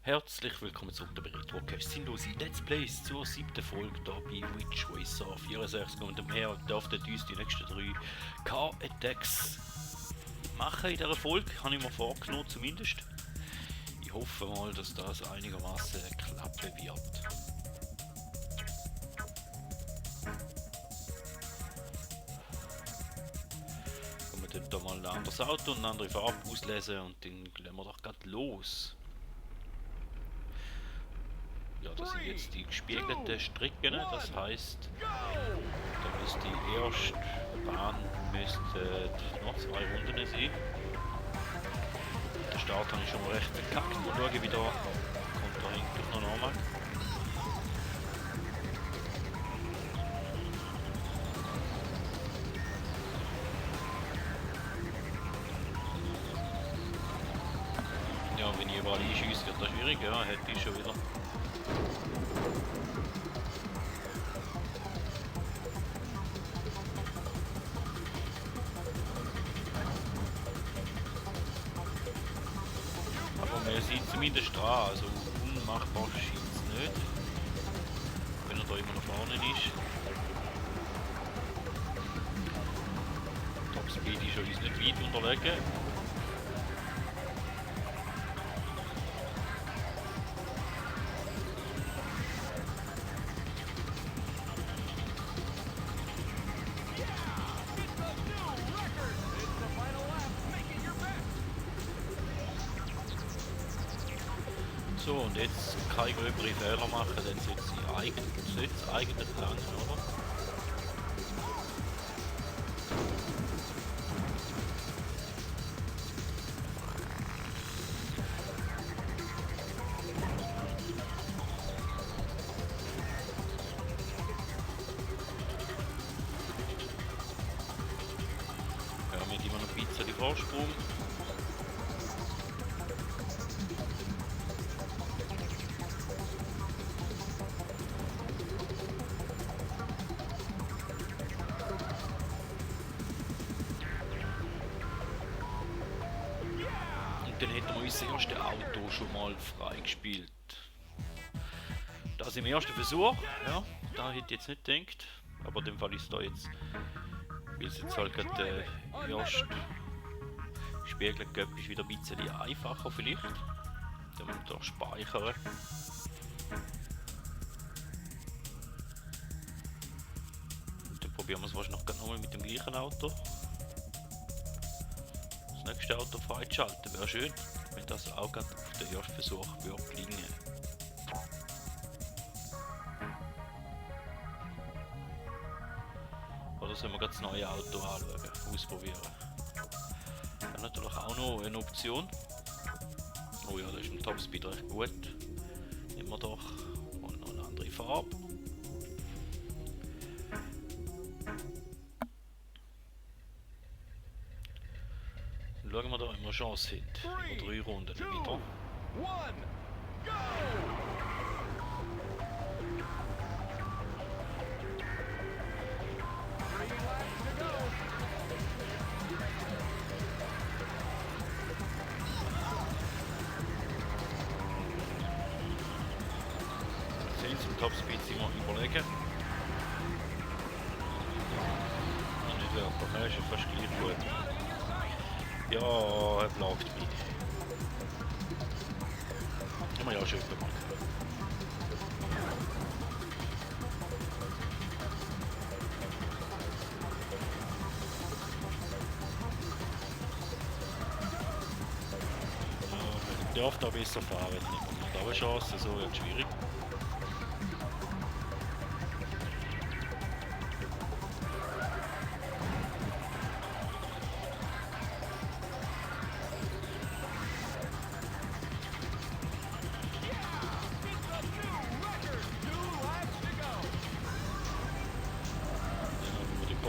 Herzlich willkommen zurück bei Retrocast Sinnlose Let's Plays zur 7. Folge hier bei Ridge Racer 64 und dem her dürften uns die nächsten 3 Car-Attacks machen in dieser Folge, habe ich mir vorgenommen zumindest. Ich hoffe mal, dass das einigermaßen klappen wird. Können wir dann mal ein anderes Auto und eine andere Farbe auslesen und dann gehen wir doch gerade los. Ja, das sind jetzt die gespiegelten Strecken, das heisst, da müsste die erste Bahn noch 2 Runden sein. Der Start habe ich schon mal recht verkackt. Mal schauen, wie da kommt da eigentlich noch normal. Ja, wenn ich überall einschieße, wird das schwierig, ja, hätte ich schon wieder. Aber man sieht zumindest dran, also unmachbar scheint es nicht. Wenn er da immer noch vorne ist. Top Speed ist uns nicht weit unterlegen. So, und jetzt keine gröbere Fehler machen, dann sollte es eigentlich lang, oder? Ja, wir haben immer noch ein bisschen Vorsprung. Dann hätten wir unser erstes Auto schon mal freigespielt. Das im ersten Versuch, ja, da hätte ich jetzt nicht gedacht. Aber in dem Fall ist da jetzt, weil es jetzt halt gerade erst Spiegel gibt, ist wieder ein bisschen einfacher vielleicht. Dann müssen wir da speichern. Und dann probieren wir es wahrscheinlich noch mal mit dem gleichen Auto. Das nächste Auto freischalten wäre schön, wenn das auch gerade auf den ersten Versuch würde gelingen. Oder sollen wir gerade das neue Auto anschauen, ausprobieren? Das ist natürlich auch noch eine Option. Oh ja, das ist im Topspeed recht gut. Nehmen wir doch und noch eine andere Farbe. Schauen wir da, ob wir Chance haben. In 3 Runden wieder. Sehen Sie, im Topspeed sind wir überlegen. Und nicht wirklich, er ist ja fast gleich gut. Ja, er plagt mich. Haben wir ja schon gemacht. Ja, man darf da besser fahren, wenn man da eine Chance, so wird es schwierig.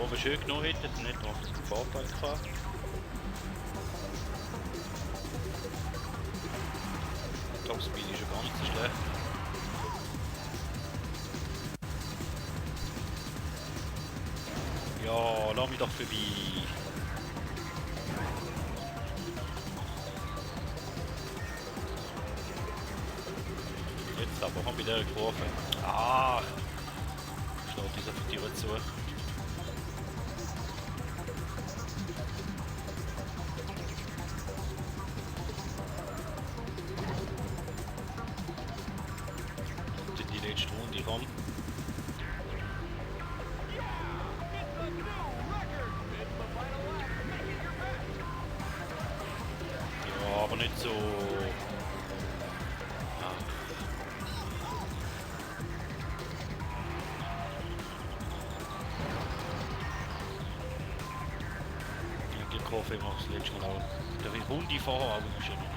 Wenn wir schön genommen hätten, dann hätten wir den Vorteil gehabt. Topspeed ist ja gar nicht so schlecht. Ja, lass mich doch vorbei. Jetzt aber auch bei der Kurve. Ah! Steht dieser von dir zu. Und in die letzte Runde ran. Ja, aber nicht so. Ich hoffe, ich mache das letzte Mal auch. Da will ich Runde fahren, aber ich schon nicht.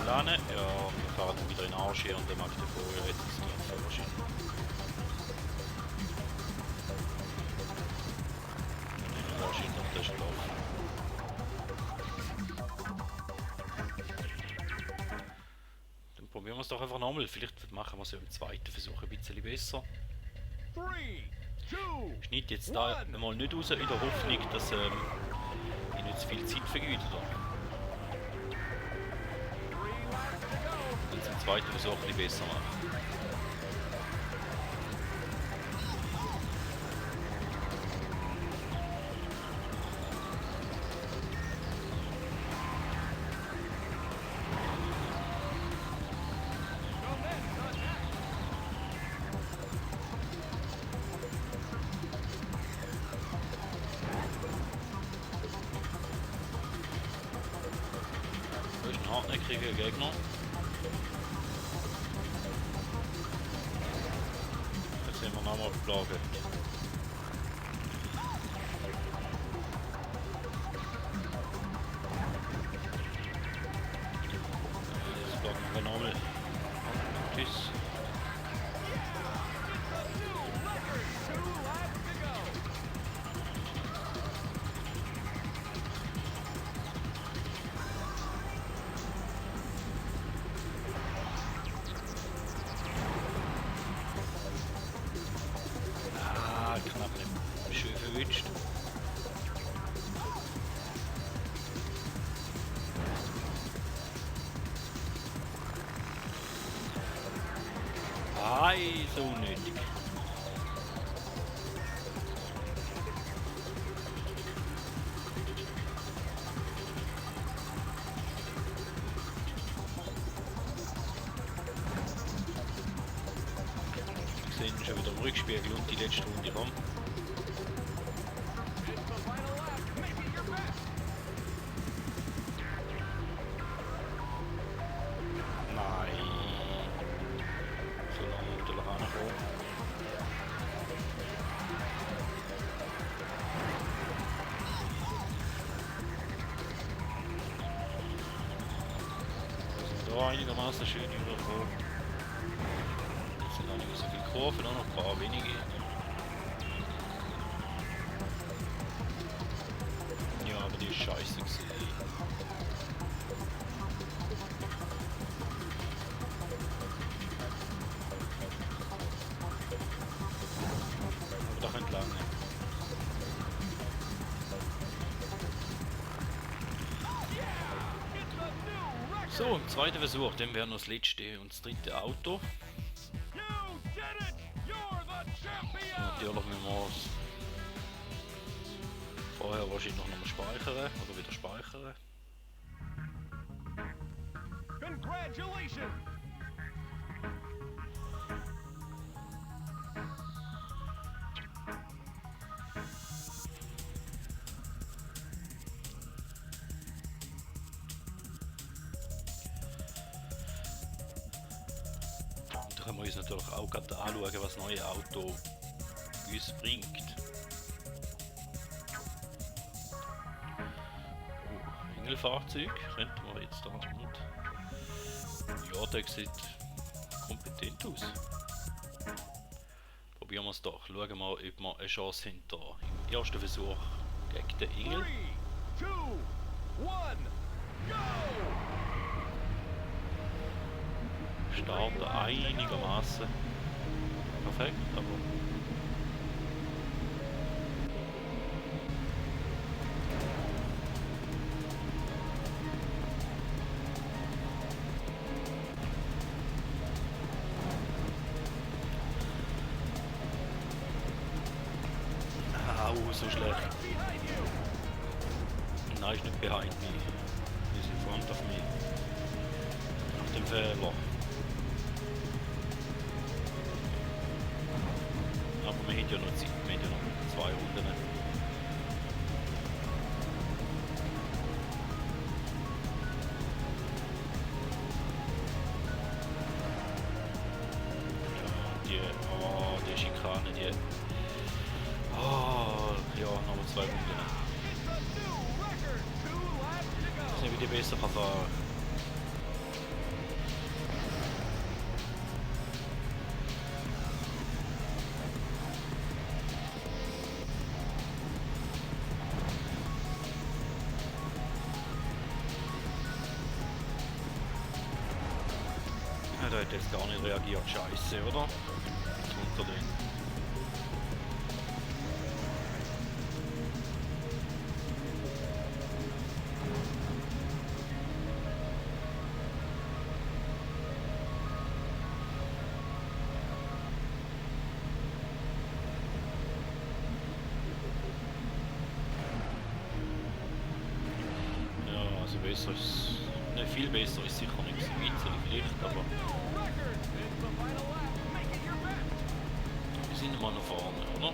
Lane, ja, wir fahren dann wieder in den Arsch hier und dann mache ich den vorher jetzt das Gleiche wahrscheinlich. Ja, wahrscheinlich noch das drauf. Probieren wir es doch einfach nochmal. Vielleicht machen wir es ja im zweiten Versuch ein bisschen besser. Ich schneide jetzt da mal nicht raus, in der Hoffnung, dass ich nicht zu viel Zeit vergeude. Und es im zweiten Versuch ein bisschen besser machen. Hartnäckiger Gegner. Jetzt sind wir nochmal geplagt. Jetzt plagen wir nochmal. Tschüss. Knapp nicht. Schön verwünscht. Ei, so unnötig. Wir sehen schon wieder im Rückspiegel und die letzte Runde rum. Einigermaßen schön übergekommen. Jetzt sind auch nicht mehr so viele Kurven, nur noch ein paar wenige. Ja, aber die ist scheiße gewesen. Aber da könnte lang nicht. So, im zweiten Versuch, dann wäre noch das letzte und das dritte Auto. Natürlich müssen wir es vorher wahrscheinlich noch mal speichern oder wieder speichern. Congratulations! Können wir uns natürlich auch gerade anschauen, was das neue Auto uns bringt. Oh, Engelfahrzeug könnten wir jetzt da mit. Ja, der sieht kompetent aus. Probieren wir es doch. Schauen wir mal, ob wir eine Chance haben da im ersten Versuch gegen den Engel. 3, 2, 1, go! Starten einigermaßen perfekt, aber so schlecht. Nein, ist nicht behind me. Ist in front of me. Nach dem Fehler. Aber wir haben ja noch Zeit, wir haben ja noch 2 Runden. Ja, die Schikane, die... Oh, ja, noch 2 Runden. Das ist nicht, wie die besser kann fahren. Ja, der hat jetzt gar nicht reagiert, scheiße, oder? Drunter drin. Ja, also besser ist... Nicht viel besser ist sicher nicht so winzig vielleicht, aber... Wir sind mal nach vorne, oder?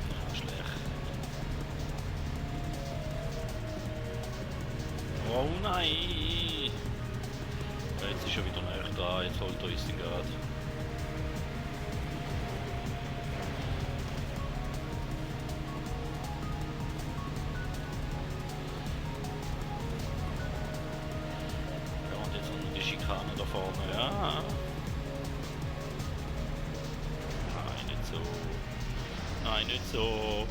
Ja, schlecht. Oh nein! Ja, jetzt ist er wieder näher dran, jetzt holt er uns den gerade. Schikane da vorne, ja. Nein, nicht so. Nein, nicht so.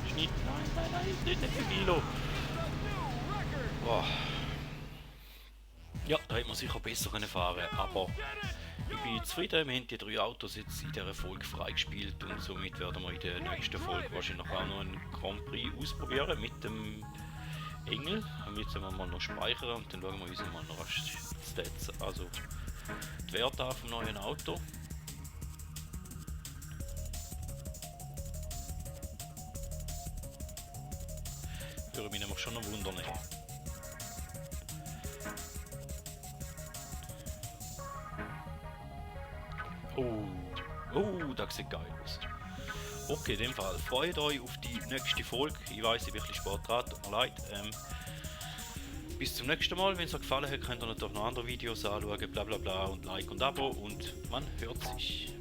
Schnitt, nein, nicht für Milo. Boah. Ja, da hätte man sicher besser können fahren, aber ich bin zufrieden. Wir haben die 3 Autos jetzt in dieser Folge freigespielt und somit werden wir in der nächsten Folge wahrscheinlich auch noch einen Grand Prix ausprobieren mit dem Engel. Und jetzt werden wir mal noch speichern und dann schauen wir uns mal noch Stats, also die Werte vom neuen Auto. Würde mich nämlich schon noch wundern. Oh, das sieht geil aus. Okay, in dem Fall freut euch auf die nächste Folge. Ich weiß, ich bin ein bisschen spät dran, tut mir leid. Bis zum nächsten Mal. Wenn es euch gefallen hat, könnt ihr natürlich noch andere Videos anschauen, bla bla bla und Like und Abo und man hört sich.